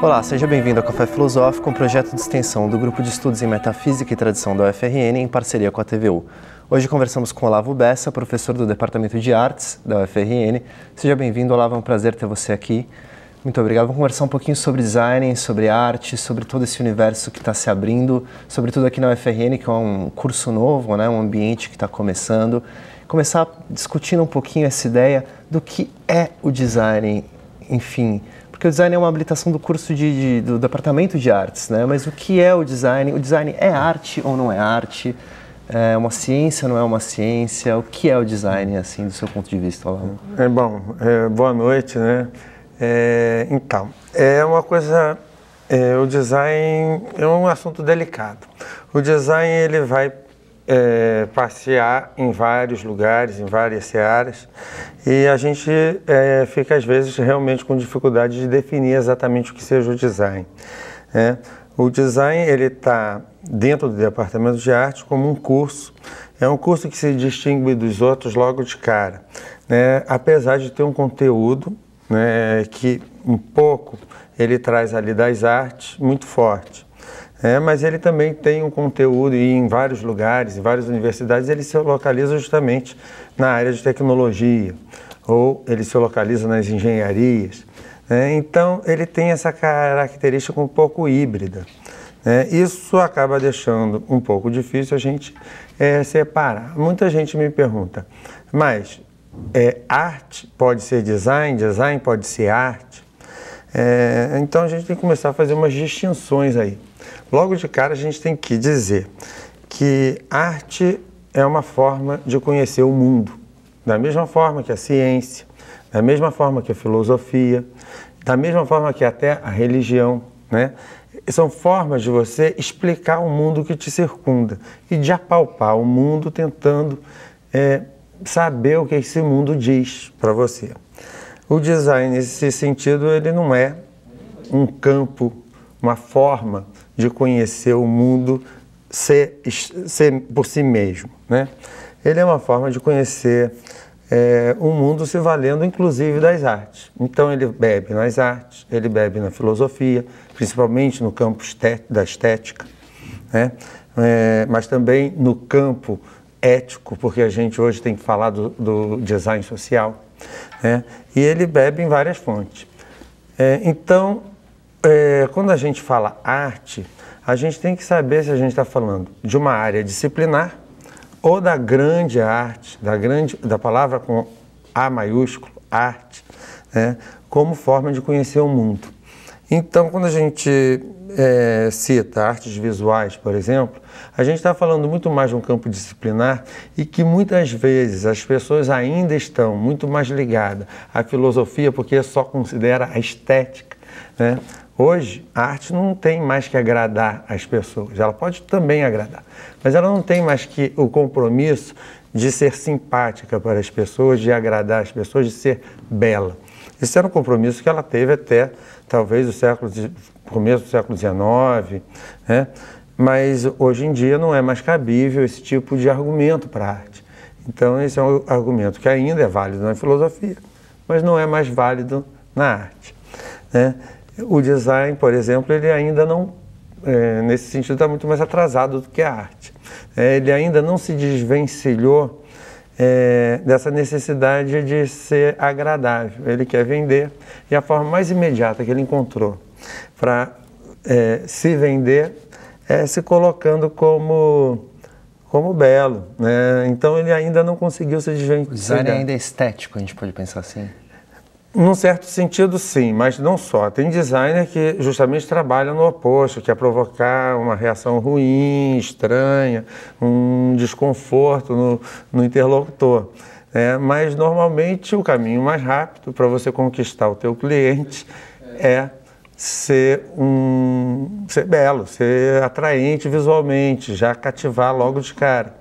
Olá, seja bem-vindo ao Café Filosófico, um projeto de extensão do Grupo de Estudos em Metafísica e Tradição da UFRN, em parceria com a TVU. Hoje conversamos com Olavo Bessa, professor do Departamento de Artes da UFRN. Seja bem-vindo, Olavo, é um prazer ter você aqui. Muito obrigado. Vamos conversar um pouquinho sobre design, sobre arte, sobre todo esse universo que está se abrindo, sobretudo aqui na UFRN, que é um curso novo, né? Um ambiente que está começando. Começar discutindo um pouquinho essa ideia do que é o design, enfim. Porque o design é uma habilitação do curso do Departamento de Artes, né? Mas o que é o design? O design é arte ou não é arte? É uma ciência ou não é uma ciência? O que é o design, assim, do seu ponto de vista, Olavo? Boa noite, né? Então, é uma coisa... o design é um assunto delicado. O design, ele vai passear em vários lugares, em várias searas, e a gente fica, às vezes, realmente com dificuldade de definir exatamente o que seja o design. O design, ele está dentro do Departamento de Arte como um curso. É um curso que se distingue dos outros logo de cara, né? Apesar de ter um conteúdo, né, que um pouco ele traz ali das artes muito forte. Mas ele também tem um conteúdo e em vários lugares, em várias universidades, ele se localiza justamente na área de tecnologia, ou ele se localiza nas engenharias. Então, ele tem essa característica um pouco híbrida. Isso acaba deixando um pouco difícil a gente separar. Muita gente me pergunta, mas arte pode ser design, design pode ser arte? Então, a gente tem que começar a fazer umas distinções aí. Logo de cara, a gente tem que dizer que arte é uma forma de conhecer o mundo, da mesma forma que a ciência, da mesma forma que a filosofia, da mesma forma que até a religião, né? São formas de você explicar o mundo que te circunda e de apalpar o mundo tentando saber o que esse mundo diz para você. O design, nesse sentido, ele não é um campo, uma forma de conhecer o mundo ser por si mesmo, né? Ele é uma forma de conhecer o mundo se valendo, inclusive, das artes. Então, ele bebe nas artes, ele bebe na filosofia, principalmente no campo da estética, né? Mas também no campo ético, porque a gente hoje tem que falar do design social, né? E ele bebe em várias fontes. Então, quando a gente fala arte, a gente tem que saber se a gente está falando de uma área disciplinar ou da grande arte, da palavra com A maiúsculo, arte, né, como forma de conhecer o mundo. Então, quando a gente cita artes visuais, por exemplo, a gente está falando muito mais de um campo disciplinar e que muitas vezes as pessoas ainda estão muito mais ligadas à filosofia porque só considera a estética, né? Hoje, a arte não tem mais que agradar as pessoas, ela pode também agradar, mas ela não tem mais que o compromisso de ser simpática para as pessoas, de agradar as pessoas, de ser bela. Esse era um compromisso que ela teve até, talvez, começo do século XIX, né? Mas hoje em dia não é mais cabível esse tipo de argumento para a arte. Então, esse é um argumento que ainda é válido na filosofia, mas não é mais válido na arte, né? O design, por exemplo, ele ainda não, nesse sentido, está muito mais atrasado do que a arte. Ele ainda não se desvencilhou dessa necessidade de ser agradável. Ele quer vender e a forma mais imediata que ele encontrou para se vender é se colocando como belo, né? Então ele ainda não conseguiu se desvencilhar. O design ainda é estético, a gente pode pensar assim? Num certo sentido, sim, mas não só. Tem designer que justamente trabalha no oposto, que é provocar uma reação ruim, estranha, um desconforto no interlocutor. Mas, normalmente, o caminho mais rápido para você conquistar o teu cliente é ser belo, ser atraente visualmente, já cativar logo de cara,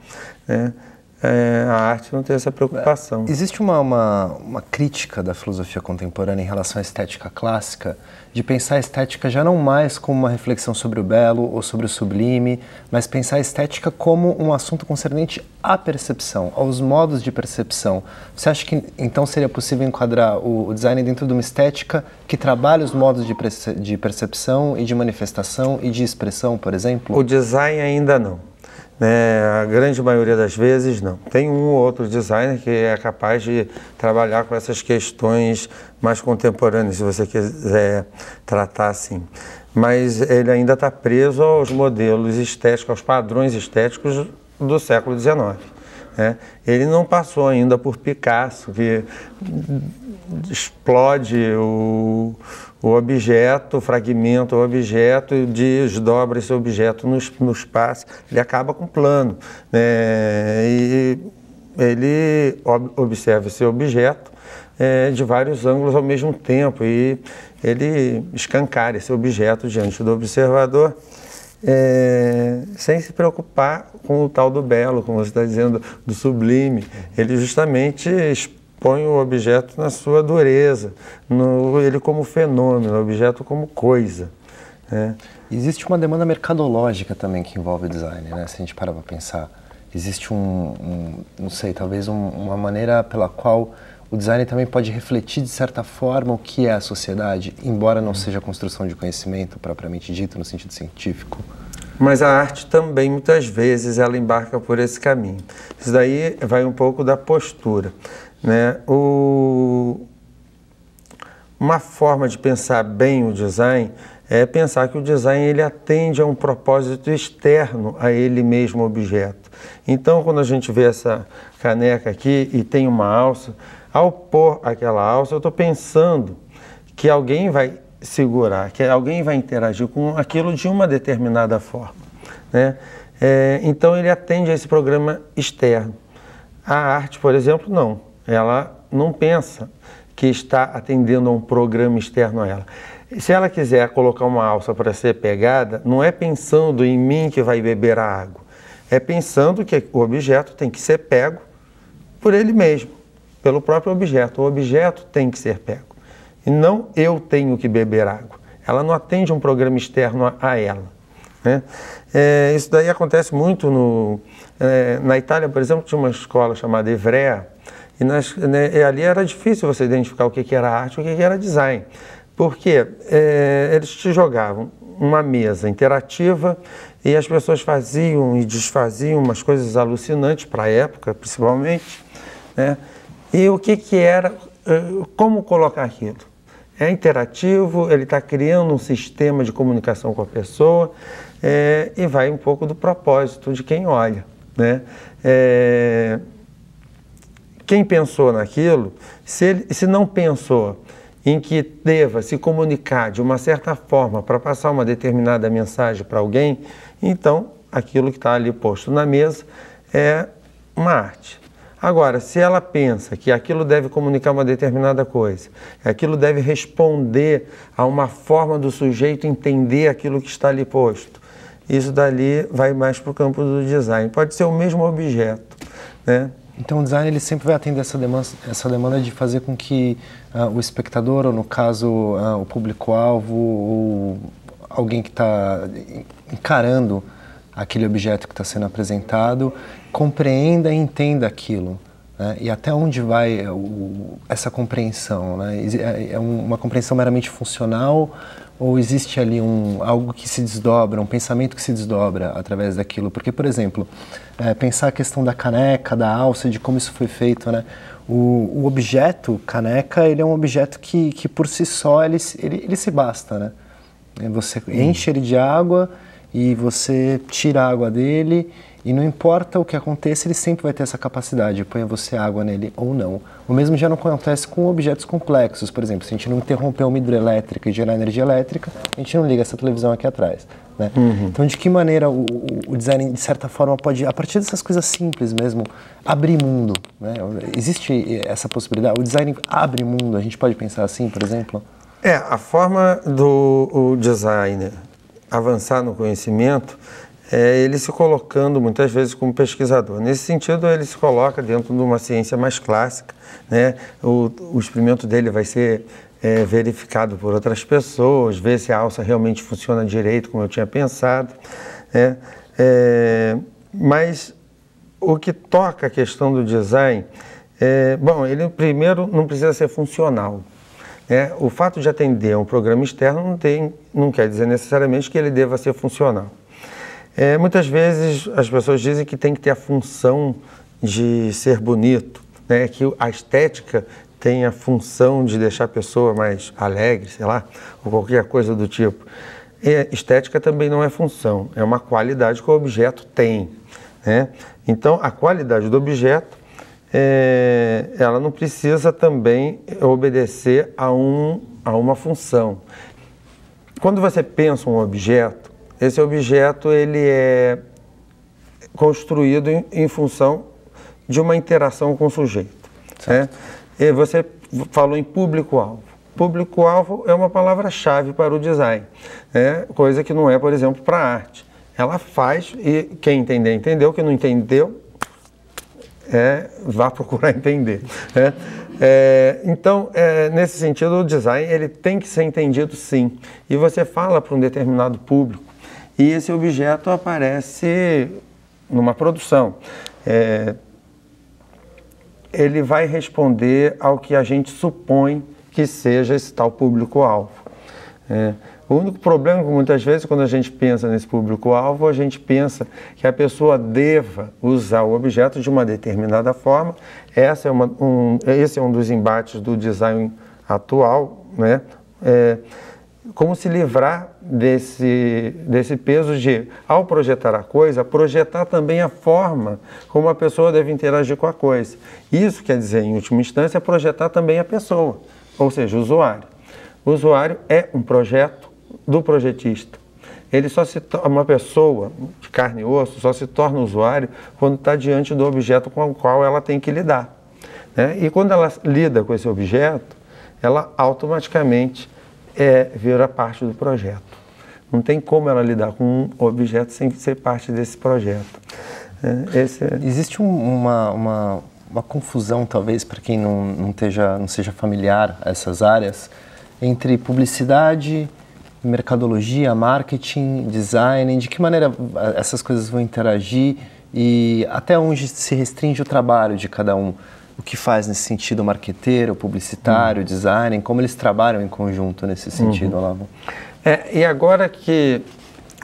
né? a arte não tem essa preocupação. Existe uma crítica da filosofia contemporânea em relação à estética clássica, de pensar a estética já não mais como uma reflexão sobre o belo ou sobre o sublime, mas pensar a estética como um assunto concernente à percepção, aos modos de percepção. Você acha que então seria possível enquadrar o design dentro de uma estética que trabalha os modos de percepção e de manifestação e de expressão, por exemplo? O design ainda não. A grande maioria das vezes não. Tem um ou outro designer que é capaz de trabalhar com essas questões mais contemporâneas, se você quiser tratar assim. Mas ele ainda está preso aos modelos estéticos, aos padrões estéticos do século XIX. Ele não passou ainda por Picasso, que explode o objeto, fragmenta o objeto e desdobra esse objeto no espaço. Ele acaba com o plano. E ele observa esse objeto de vários ângulos ao mesmo tempo e ele escancara esse objeto diante do observador sem se preocupar com o tal do belo, como você está dizendo, do sublime. Ele justamente põe o objeto na sua dureza, ele como fenômeno, o objeto como coisa. Existe uma demanda mercadológica também que envolve o design, né? Se a gente parar para pensar. Existe não sei, talvez uma maneira pela qual o design também pode refletir de certa forma o que é a sociedade, embora não seja a construção de conhecimento propriamente dito no sentido científico. Mas a arte também, muitas vezes, ela embarca por esse caminho. Isso daí vai um pouco da postura. Uma forma de pensar bem o design é pensar que o design ele atende a um propósito externo a ele mesmo, o objeto. Então, quando a gente vê essa caneca aqui e tem uma alça, ao pôr aquela alça, eu estou pensando que alguém vai segurar, que alguém vai interagir com aquilo de uma determinada forma. Então, ele atende a esse programa externo. A arte, por exemplo, não. Ela não pensa que está atendendo a um programa externo a ela. Se ela quiser colocar uma alça para ser pegada, não é pensando em mim que vai beber a água. É pensando que o objeto tem que ser pego por ele mesmo, pelo próprio objeto. O objeto tem que ser pego. E não eu tenho que beber água. Ela não atende um programa externo a ela. Isso daí acontece muito na Itália, por exemplo, tinha uma escola chamada Ivrea, e ali era difícil você identificar o que era arte e o que era design. Porque eles te jogavam uma mesa interativa e as pessoas faziam e desfaziam umas coisas alucinantes para a época, principalmente. E o que era, como colocar aquilo? É interativo, ele está criando um sistema de comunicação com a pessoa e vai um pouco do propósito de quem olha. Quem pensou naquilo, se não pensou em que deva se comunicar de uma certa forma para passar uma determinada mensagem para alguém, então aquilo que está ali posto na mesa é uma arte. Agora, se ela pensa que aquilo deve comunicar uma determinada coisa, aquilo deve responder a uma forma do sujeito entender aquilo que está ali posto, isso dali vai mais para o campo do design. Pode ser o mesmo objeto, Então o design ele sempre vai atender essa demanda de fazer com que o espectador, ou no caso o público-alvo, ou alguém que está encarando aquele objeto que está sendo apresentado, compreenda e entenda aquilo. E até onde vai essa compreensão? É uma compreensão meramente funcional ou existe ali algo que se desdobra, um pensamento que se desdobra através daquilo? Porque, por exemplo, pensar a questão da caneca, da alça, de como isso foi feito, o objeto caneca, ele é um objeto que por si só ele se basta, Você enche ele de água e você tira a água dele e não importa o que aconteça, ele sempre vai ter essa capacidade, ponha você água nele ou não. O mesmo já não acontece com objetos complexos, por exemplo, se a gente não interromper uma hidrelétrica e gerar energia elétrica, a gente não liga essa televisão aqui atrás. Então, de que maneira o design, de certa forma, pode, a partir dessas coisas simples mesmo, abrir mundo? Existe essa possibilidade? O design abre mundo, a gente pode pensar assim, por exemplo? A forma do designer avançar no conhecimento ele se colocando muitas vezes como pesquisador. Nesse sentido, ele se coloca dentro de uma ciência mais clássica, né? O experimento dele vai ser verificado por outras pessoas, ver se a alça realmente funciona direito, como eu tinha pensado, né? Mas o que toca a questão do design, bom, ele primeiro não precisa ser funcional. O fato de atender um programa externo não quer dizer necessariamente que ele deva ser funcional. Muitas vezes as pessoas dizem que tem que ter a função de ser bonito, né? Que a estética tem a função de deixar a pessoa mais alegre, sei lá, ou qualquer coisa do tipo. E estética também não é função, é uma qualidade que o objeto tem, né? Então, a qualidade do objeto, ela não precisa também obedecer a uma função. Quando você pensa um objeto, esse objeto ele é construído em função de uma interação com o sujeito, né? E você falou em público-alvo. Público-alvo é uma palavra-chave para o design, né? Coisa que não é, por exemplo, para a arte. Ela faz e quem entender, entendeu. Quem não entendeu, vá procurar entender, né? Então, nesse sentido, o design ele tem que ser entendido sim. E você fala para um determinado público e esse objeto aparece numa produção. Ele vai responder ao que a gente supõe que seja esse tal público-alvo. O único problema é que muitas vezes quando a gente pensa nesse público-alvo, a gente pensa que a pessoa deva usar o objeto de uma determinada forma. Esse é um dos embates do design atual, né? Como se livrar desse peso de, ao projetar a coisa, projetar também a forma como a pessoa deve interagir com a coisa. Isso quer dizer, em última instância, projetar também a pessoa, ou seja, o usuário. O usuário é um projeto do projetista. Ele só se torna uma pessoa de carne e osso, só se torna usuário quando está diante do objeto com o qual ela tem que lidar, né? E quando ela lida com esse objeto, ela automaticamente vira parte do projeto. Não tem como ela lidar com um objeto sem ser parte desse projeto. Existe uma confusão, talvez, para quem não seja familiar a essas áreas, entre publicidade, mercadologia, marketing, design, de que maneira essas coisas vão interagir e até onde se restringe o trabalho de cada um. O que faz nesse sentido o marqueteiro, o publicitário, o design, como eles trabalham em conjunto nesse sentido, Olavo? E agora que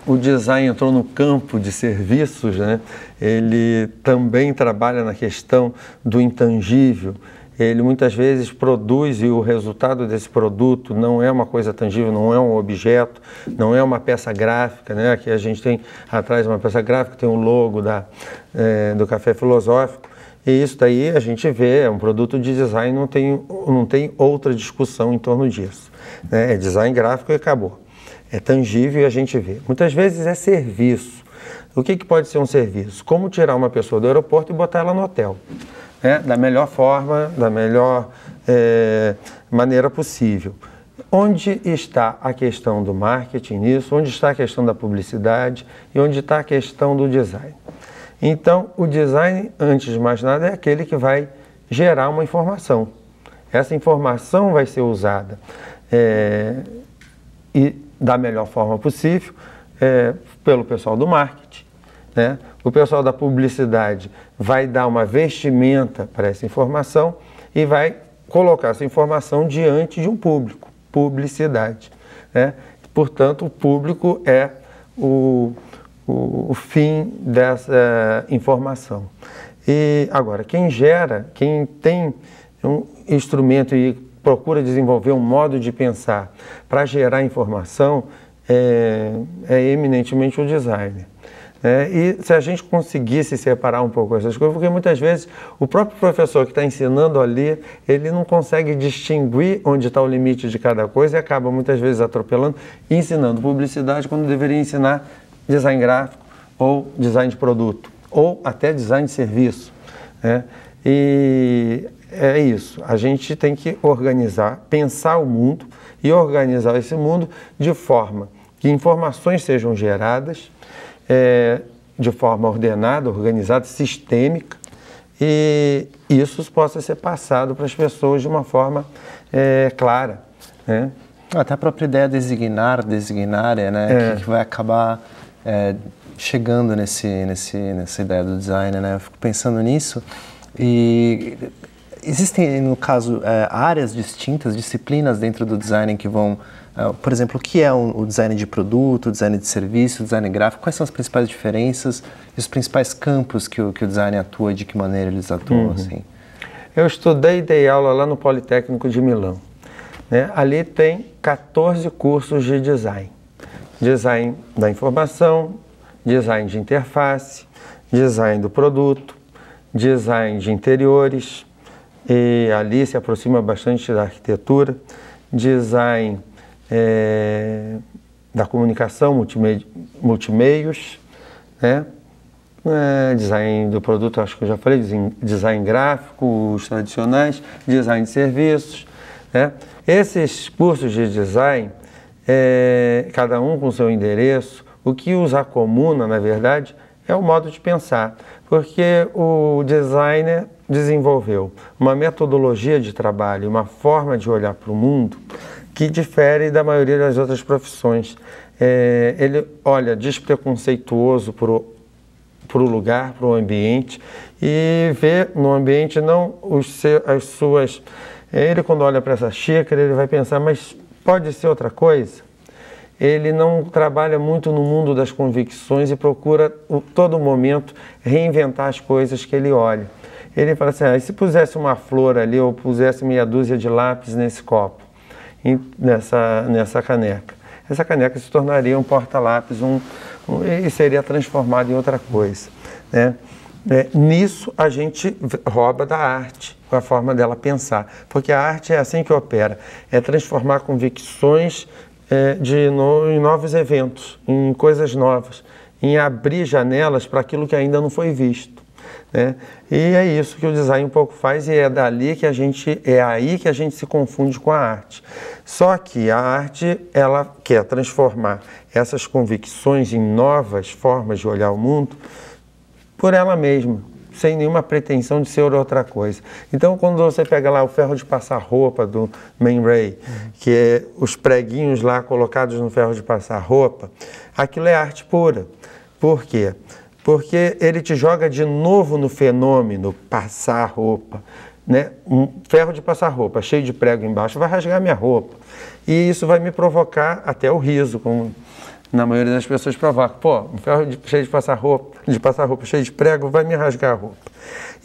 o design entrou no campo de serviços, né, ele também trabalha na questão do intangível. Ele muitas vezes produz e o resultado desse produto não é uma coisa tangível, não é um objeto, não é uma peça gráfica, né? Aqui a gente tem atrás uma peça gráfica, tem o logo do Café Filosófico. E isso daí a gente vê, é um produto de design, não tem outra discussão em torno disso, né? É design gráfico e acabou. É tangível e a gente vê. Muitas vezes é serviço. O que pode ser um serviço? Como tirar uma pessoa do aeroporto e botar ela no hotel, né? Da melhor forma, da melhor maneira possível. Onde está a questão do marketing nisso? Onde está a questão da publicidade? E onde está a questão do design? Então, o design, antes de mais nada, é aquele que vai gerar uma informação. Essa informação vai ser usada e da melhor forma possível pelo pessoal do marketing, né? O pessoal da publicidade vai dar uma vestimenta para essa informação e vai colocar essa informação diante de um público, publicidade, né? Portanto, o público é o fim dessa informação. E agora, quem tem um instrumento e procura desenvolver um modo de pensar para gerar informação, é eminentemente o designer. E se a gente conseguisse separar um pouco essas coisas, porque muitas vezes o próprio professor que está ensinando ali, ele não consegue distinguir onde está o limite de cada coisa e acaba muitas vezes atropelando e ensinando publicidade quando deveria ensinar design gráfico ou design de produto ou até design de serviço, né? E é isso, a gente tem que organizar, pensar o mundo e organizar esse mundo de forma que informações sejam geradas de forma ordenada, organizada, sistêmica, e isso possa ser passado para as pessoas de uma forma clara, né? Até a própria ideia designária, né, que vai acabar chegando nessa ideia do design, né? Eu fico pensando nisso e existem, no caso, áreas distintas, disciplinas dentro do design que vão, por exemplo, o que é o design de produto, o design de serviço, o design gráfico, quais são as principais diferenças e os principais campos que o design atua, de que maneira eles atuam, assim? Eu estudei e dei aula lá no Politécnico de Milão, né? Ali tem 14 cursos de design. Design da informação, design de interface, design do produto, design de interiores, e ali se aproxima bastante da arquitetura, design da comunicação, multimeios, né? Design do produto, acho que eu já falei, design gráfico, os tradicionais, design de serviços, né? Esses cursos de design, cada um com seu endereço, o que os acomuna, na verdade, é o modo de pensar, porque o designer desenvolveu uma metodologia de trabalho, uma forma de olhar para o mundo que difere da maioria das outras profissões. Ele olha despreconceituoso para o lugar, para o ambiente, e vê no ambiente não as suas... Ele, quando olha para essa xícara, ele vai pensar, mas pode ser outra coisa? Ele não trabalha muito no mundo das convicções e procura, todo momento, reinventar as coisas que ele olha. Ele fala assim, e se pusesse uma flor ali, ou pusesse meia dúzia de lápis nesse copo, nessa caneca? Essa caneca se tornaria um porta-lápis e seria transformado em outra coisa, né? Nisso a gente rouba da arte, a forma dela pensar, porque a arte é assim que opera, é transformar convicções em novos eventos, em coisas novas, em abrir janelas para aquilo que ainda não foi visto, né? E é isso que o design um pouco faz, e é aí que a gente se confunde com a arte. Só que a arte, ela quer transformar essas convicções em novas formas de olhar o mundo por ela mesma, sem nenhuma pretensão de ser outra coisa. Então, quando você pega lá o ferro de passar roupa do Man Ray, que é os preguinhos lá colocados no ferro de passar roupa, aquilo é arte pura. Por quê? Porque ele te joga de novo no fenômeno passar roupa, né? Um ferro de passar roupa cheio de prego embaixo vai rasgar minha roupa. E isso vai me provocar até o riso, como na maioria das pessoas provoca. Pô, um ferro cheio de passar roupa cheio de prego vai me rasgar a roupa.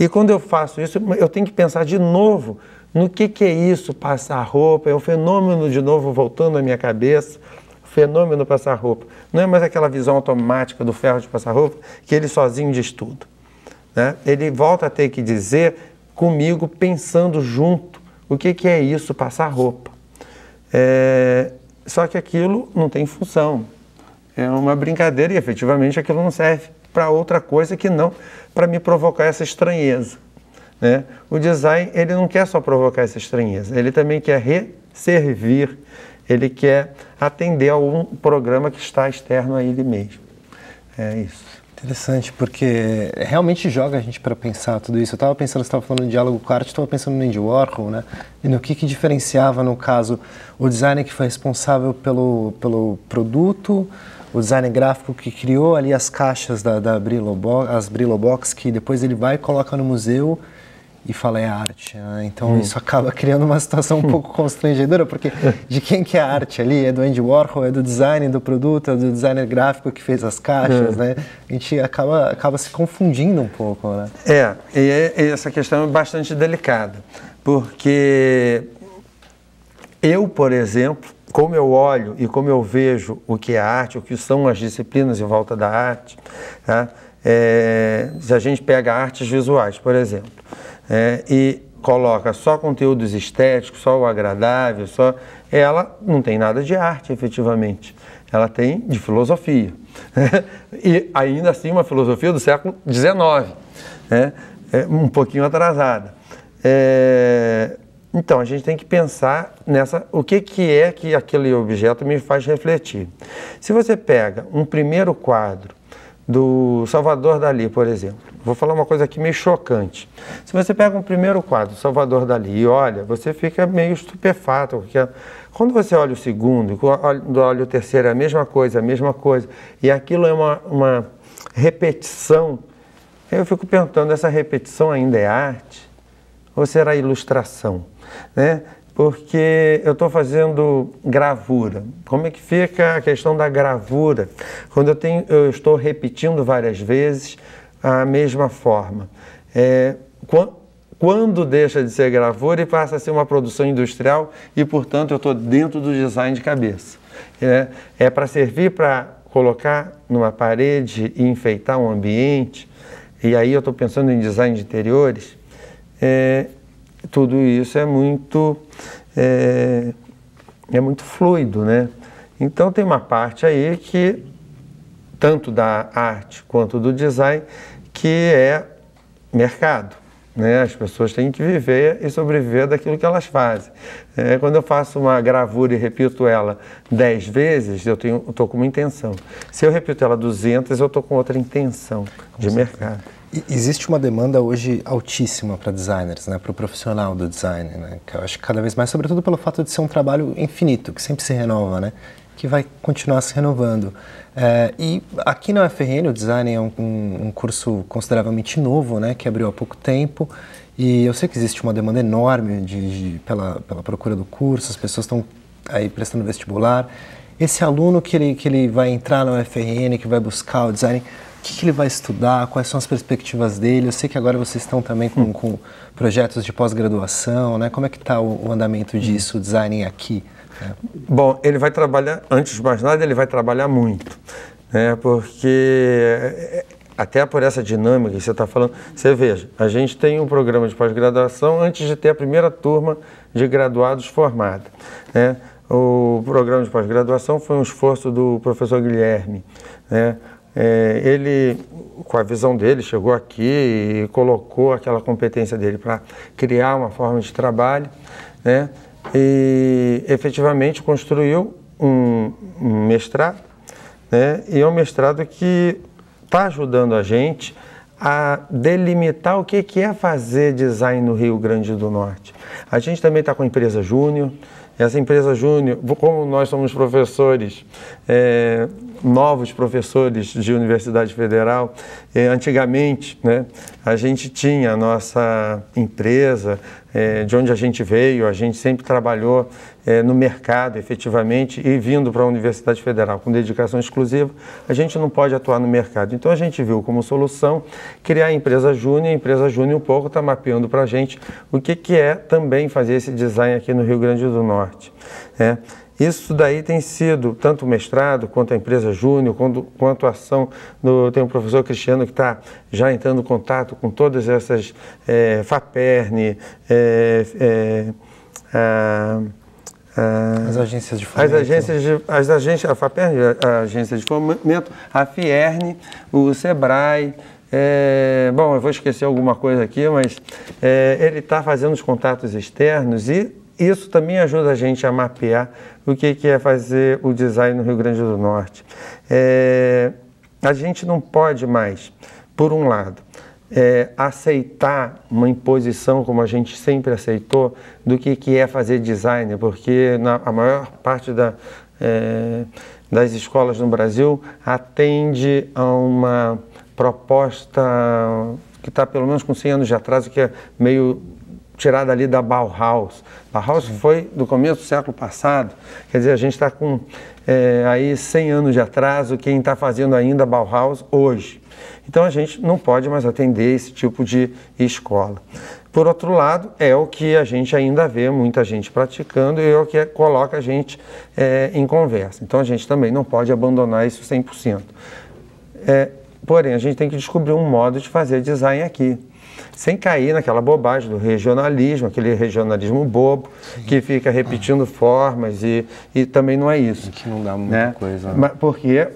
E quando eu faço isso, eu tenho que pensar de novo no que é isso, passar roupa. É o fenômeno de novo voltando à minha cabeça, o fenômeno passar roupa. Não é mais aquela visão automática do ferro de passar roupa, que ele sozinho diz tudo, né? Ele volta a ter que dizer comigo, pensando junto, o que é isso, passar roupa. Só que aquilo não tem função. É uma brincadeira e efetivamente aquilo não serve para outra coisa que não para me provocar essa estranheza, né? O design, ele não quer só provocar essa estranheza, ele também quer resservir, ele quer atender a um programa que está externo a ele mesmo. É isso. Interessante, porque realmente joga a gente para pensar tudo isso. Eu estava pensando, você estava falando de diálogo com a arte, estava pensando no Andy Warhol, né? E no que diferenciava, no caso, o designer que foi responsável pelo produto, o design gráfico que criou ali as caixas da Brillo Box, que depois ele vai e coloca no museu e fala, é arte, né? Então isso acaba criando uma situação um pouco constrangedora, porque de quem que é a arte ali? É do Andy Warhol, é do design do produto, é do designer gráfico que fez as caixas, né? A gente acaba se confundindo um pouco, né? E essa questão é bastante delicada, porque eu, por exemplo, como eu olho e como eu vejo o que é arte, o que são as disciplinas em volta da arte, tá? Se a gente pega artes visuais, por exemplo, e coloca só conteúdos estéticos, só o agradável, ela não tem nada de arte, efetivamente. Ela tem de filosofia. E ainda assim uma filosofia do século XIX, né? Um pouquinho atrasada. Então, a gente tem que pensar o que é que aquele objeto me faz refletir. Se você pega um primeiro quadro do Salvador Dalí, por exemplo. Vou falar uma coisa aqui meio chocante. Se você pega um primeiro quadro, Salvador Dalí, e olha, você fica meio estupefato, porque quando você olha o segundo, quando olha o terceiro, é a mesma coisa, e aquilo é uma repetição. Eu fico perguntando, essa repetição ainda é arte? Ou será ilustração? Né? Porque eu estou fazendo gravura. Como é que fica a questão da gravura? Quando eu estou repetindo várias vezes a mesma forma. Quando deixa de ser gravura e passa a ser uma produção industrial e, portanto, eu estou dentro do design de cabeça. É para servir para colocar numa parede e enfeitar um ambiente, e aí eu estou pensando em design de interiores, tudo isso é muito fluido, né? Então tem uma parte aí que, tanto da arte quanto do design, que é mercado. Né? As pessoas têm que viver e sobreviver daquilo que elas fazem. Quando eu faço uma gravura e repito ela 10 vezes, eu estou com uma intenção. Se eu repito ela 200, eu estou com outra intenção de mercado. Existe uma demanda hoje altíssima para designers, né? Para o profissional do design, né? Que eu acho que cada vez mais, sobretudo pelo fato de ser um trabalho infinito, que sempre se renova, né? Que vai continuar se renovando. E aqui na UFRN o design é um curso consideravelmente novo, né, que abriu há pouco tempo, e eu sei que existe uma demanda enorme pela procura do curso, as pessoas estão aí prestando vestibular. Esse aluno que ele vai entrar na UFRN, que vai buscar o design, o que ele vai estudar, quais são as perspectivas dele? Eu sei que agora vocês estão também com projetos de pós-graduação, né? Como é que está o andamento disso, o design aqui? Bom, ele vai trabalhar, antes de mais nada, ele vai trabalhar muito, né? Porque até por essa dinâmica que você está falando, você veja, a gente tem um programa de pós-graduação antes de ter a primeira turma de graduados formada, né? O programa de pós-graduação foi um esforço do professor Guilherme, né? Ele, com a visão dele, chegou aqui e colocou aquela competência dele para criar uma forma de trabalho, né? E efetivamente construiu um mestrado, né? E é um mestrado que está ajudando a gente a delimitar o que é fazer design no Rio Grande do Norte. A gente também está com a empresa Júnior. Essa empresa Júnior, como nós somos professores, novos professores de Universidade Federal, antigamente, né, a gente tinha a nossa empresa, de onde a gente veio, a gente sempre trabalhou no mercado, efetivamente, e vindo para a Universidade Federal com dedicação exclusiva, a gente não pode atuar no mercado. Então a gente viu como solução criar a empresa Júnior, e a empresa Júnior um pouco está mapeando para a gente o que é também fazer esse design aqui no Rio Grande do Norte. Isso daí tem sido tanto o mestrado, quanto a empresa Júnior, quanto a ação tem o professor Cristiano que está já entrando em contato com todas essas FAPERN, as agências de fomento. A FAPERN, a agência de fomento, a FIERN, o SEBRAE. Bom, eu vou esquecer alguma coisa aqui, mas ele está fazendo os contatos externos e isso também ajuda a gente a mapear o que é fazer o design no Rio Grande do Norte. A gente não pode mais, por um lado, aceitar uma imposição como a gente sempre aceitou do que é fazer design, porque a maior parte das escolas no Brasil atende a uma proposta que está pelo menos com 100 anos de atraso, que é meio tirada ali da Bauhaus. Bauhaus foi do começo do século passado, quer dizer, a gente está com aí 100 anos de atraso, quem está fazendo ainda Bauhaus hoje. Então a gente não pode mais atender esse tipo de escola. Por outro lado, é o que a gente ainda vê muita gente praticando e é o que coloca a gente em conversa. Então a gente também não pode abandonar isso 100%. Porém, a gente tem que descobrir um modo de fazer design aqui, sem cair naquela bobagem do regionalismo, aquele regionalismo bobo, que fica repetindo formas e também não é isso. Que não dá muita coisa. Mas porque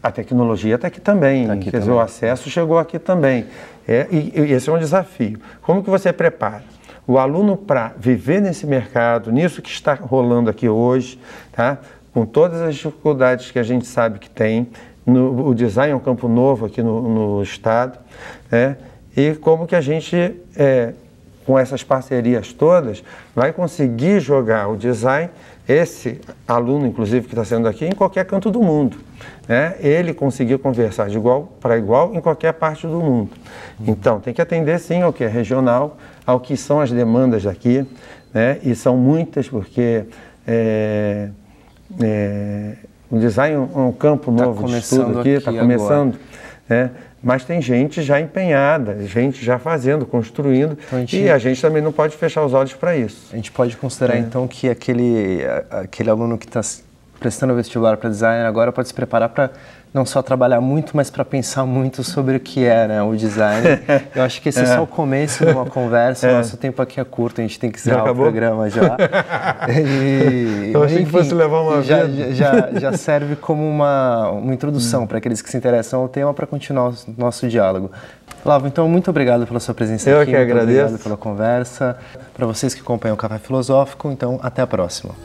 a tecnologia está aqui também, quer dizer, o acesso chegou aqui também. E esse é um desafio. Como que você prepara o aluno para viver nesse mercado, nisso que está rolando aqui hoje, tá? Com todas as dificuldades que a gente sabe que tem, o design é um campo novo aqui no estado, né? E como que a gente, com essas parcerias todas, vai conseguir jogar o design, esse aluno, inclusive, que está sendo aqui, em qualquer canto do mundo, né? Ele conseguir conversar de igual para igual em qualquer parte do mundo. Então, tem que atender, sim, ao que é regional, ao que são as demandas daqui, né? E são muitas, porque o design é um campo novo de estudo aqui, está começando, né? Mas tem gente já empenhada, gente já fazendo, construindo, então e a gente também não pode fechar os olhos para isso. A gente pode considerar então que aquele aluno que está prestando vestibular para design agora pode se preparar para não só trabalhar muito, mas para pensar muito sobre o que é, né, o design. Eu acho que esse é só o começo de uma conversa, o nosso tempo aqui é curto, a gente tem que encerrar o programa já. Eu achei que fosse levar uma vida. Já serve como uma introdução para aqueles que se interessam ao tema para continuar o nosso diálogo. Olavo, então, muito obrigado pela sua presença aqui. Eu que agradeço. Obrigado pela conversa. Para vocês que acompanham o Café Filosófico, então, até a próxima.